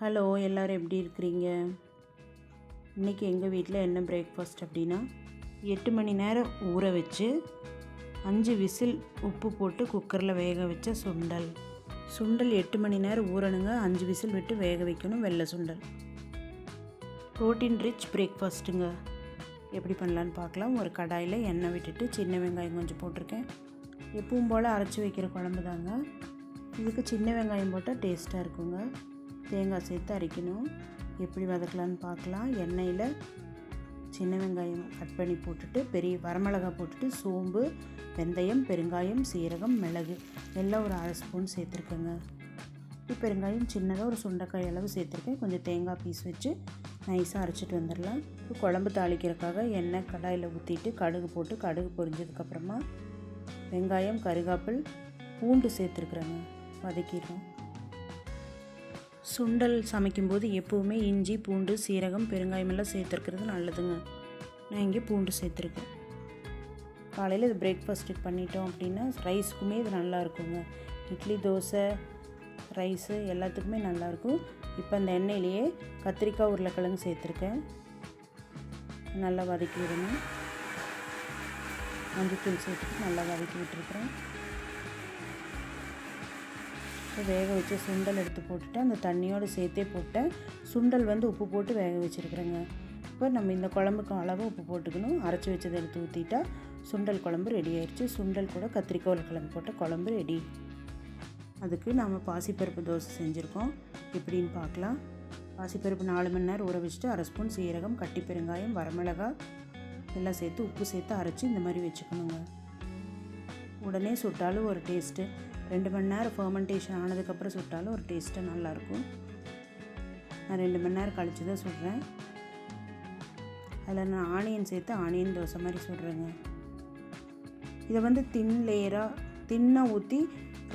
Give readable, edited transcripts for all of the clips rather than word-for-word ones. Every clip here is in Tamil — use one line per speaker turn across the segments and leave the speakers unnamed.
ஹலோ, எல்லோரும் எப்படி இருக்கிறீங்க? இன்றைக்கி எங்கள் வீட்டில் என்ன பிரேக்ஃபாஸ்ட் அப்படின்னா 8 மணி நேரம் ஊற வச்சு 5 விசில் உப்பு போட்டு குக்கரில் வேக வச்ச சுண்டல் 8 மணி நேரம் ஊறணுங்க. 5 விசில் விட்டு வேக வைக்கணும். வெள்ளை சுண்டல் ப்ரோட்டீன் ரிச் பிரேக்ஃபாஸ்ட்டுங்க. எப்படி பண்ணலான்னு பார்க்கலாம். ஒரு கடாயில் எண்ணெய் விட்டுட்டு சின்ன வெங்காயம் கொஞ்சம் போட்டிருக்கேன். எப்பவும் போல் அரைச்சி வைக்கிற குழம்பு தாங்க. இதுக்கு சின்ன வெங்காயம் போட்டால் டேஸ்ட்டாக இருக்குங்க. தேங்காய் சேர்த்து அரைக்கணும். எப்படி வதக்கலான்னு பார்க்கலாம். எண்ணெயில் சின்ன வெங்காயம் கட் பண்ணி போட்டுட்டு பெரிய வரமிளகாய் போட்டுட்டு சோம்பு, வெந்தயம், பெருங்காயம், சீரகம், மிளகு எல்லாம் ஒரு 1/2 ஸ்பூன் சேர்த்துருக்கேங்க. பெருங்காயம் சின்னதாக ஒரு சுண்டைக்காய் அளவு சேர்த்துருக்கேன். கொஞ்சம் தேங்காய் பீஸ் வச்சு நைஸாக அரைச்சிட்டு வந்துடலாம். குழம்பு தாளிக்கிறதுக்காக எண்ணெய் கடாயில் ஊற்றிட்டு கடுகு போட்டு கடுகு பொரிஞ்சதுக்கப்புறமா வெங்காயம், கருகாப்பில், பூண்டு சேர்த்துருக்குறேங்க. வதக்கிடுறோம். சுண்டல் சமைக்கும்போது எப்போவுமே இஞ்சி, பூண்டு, சீரகம், பெருங்காயம் எல்லாம் சேர்த்துருக்கிறது நல்லதுங்க. நான் இங்கே பூண்டு சேர்த்துருக்கேன். காலையில் இது பிரேக்ஃபாஸ்ட்டுக்கு பண்ணிட்டோம் அப்படின்னா ரைஸுக்குமே இது நல்லா இருக்குங்க. இட்லி, தோசை, ரைஸு எல்லாத்துக்குமே நல்லாயிருக்கும். இப்போ அந்த எண்ணெயிலேயே கத்திரிக்காய், உருளைக்கிழங்கு சேர்த்துருக்கேன். நல்லா வதக்கி விடணும். மஞ்சத்தூள் சேர்த்துட்டு நல்லா வதக்கி விட்டுருக்குறேன். வேக வச்சு சுண்டல் எடுத்து போட்டுட்டு அந்த தண்ணியோடு சேர்த்தே போட்டேன். சுண்டல் உப்பு போட்டு வேக வச்சுருக்குறேங்க. இப்போ நம்ம இந்த குழம்புக்கு அளவு உப்பு போட்டுக்கணும். அரைச்சி வச்சதை எடுத்து ஊற்றிட்டா சுண்டல் குழம்பு ரெடி ஆயிடுச்சு. சுண்டல் கூட கத்திரிக்காய், உருளைக்கிழங்கு போட்ட குழம்பு ரெடி. அதுக்கு நாம் பாசிப்பருப்பு தோசை செஞ்சுருக்கோம். எப்படின்னு பார்க்கலாம். பாசிப்பருப்பு 4 மணி நேரம் ஊற வச்சுட்டு 1/2 ஸ்பூன் சீரகம், கட்டி பெருங்காயம், வரமிளகாய் எல்லாம் சேர்த்து உப்பு சேர்த்து அரைச்சி இந்த மாதிரி வச்சுக்கணுங்க. உடனே சுட்டாலும் ஒரு டேஸ்ட்டு, 2 மணி நேரம் ஃபர்மெண்டேஷன் ஆனதுக்கப்புறம் சுட்டாலும் ஒரு டேஸ்ட்டாக நல்லாயிருக்கும். நான் 2 மணி நேரம் கழித்து தான் சுடுறேன். அதில் நான் ஆனியன் சேர்த்து ஆனியன் தோசை மாதிரி சுடுறேங்க. இதை தின் லேயராக தின்னாக ஊற்றி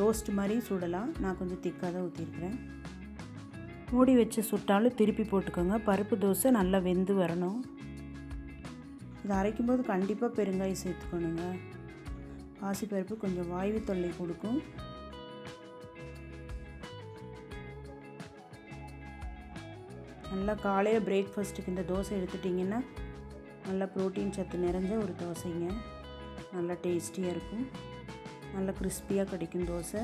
ரோஸ்ட் மாதிரி சுடலாம். நான் கொஞ்சம் திக்காக தான் ஊற்றிருக்கிறேன். மூடி வச்சு சுட்டாலும் திருப்பி போட்டுக்கோங்க. பருப்பு தோசை நல்லா வெந்து வரணும். இதை அரைக்கும்போது கண்டிப்பாக பெருங்காயம் சேர்த்துக்கணுங்க. பாசிப்பருப்பு கொஞ்சம் வாய்வு தொல்லை கொடுக்கும். நல்லா காலையில் பிரேக்ஃபாஸ்ட்டுக்கு இந்த தோசை எடுத்துட்டிங்கன்னா நல்லா ப்ரோட்டீன் சத்து நிறைஞ்ச ஒரு தோசைங்க. நல்லா டேஸ்டியாக இருக்கும். நல்லா கிறிஸ்பியாக கிடைக்கும் தோசை.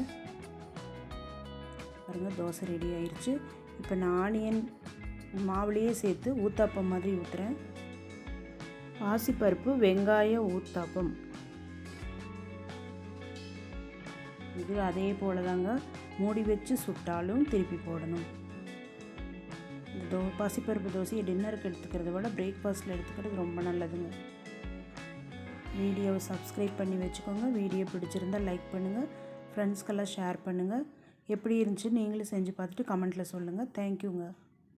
பாருங்கள், தோசை ரெடி ஆயிடுச்சு. இப்போ நான் ஆனியன் மாவுலேயே சேர்த்து ஊத்தாப்பம் மாதிரி ஊற்றுறேன். பாசிப்பருப்பு வெங்காய ஊத்தாப்பம். இது அதே போல் தாங்க. மூடி வச்சு சுட்டாலும் திருப்பி போடணும். இந்த பாசிப்பருப்பு தோசையை டின்னருக்கு எடுத்துக்கிறத விட பிரேக்ஃபாஸ்ட்டில் எடுத்துக்கிறது ரொம்ப நல்லதுங்க. வீடியோவை சப்ஸ்கிரைப் பண்ணி வச்சுக்கோங்க. வீடியோ பிடிச்சிருந்தால் லைக் பண்ணுங்கள். ஃப்ரெண்ட்ஸ்க்கெல்லாம் ஷேர் பண்ணுங்கள். எப்படி இருந்துச்சு நீங்களும் செஞ்சு பார்த்துட்டு கமெண்ட்டில் சொல்லுங்கள். தேங்க்யூங்க.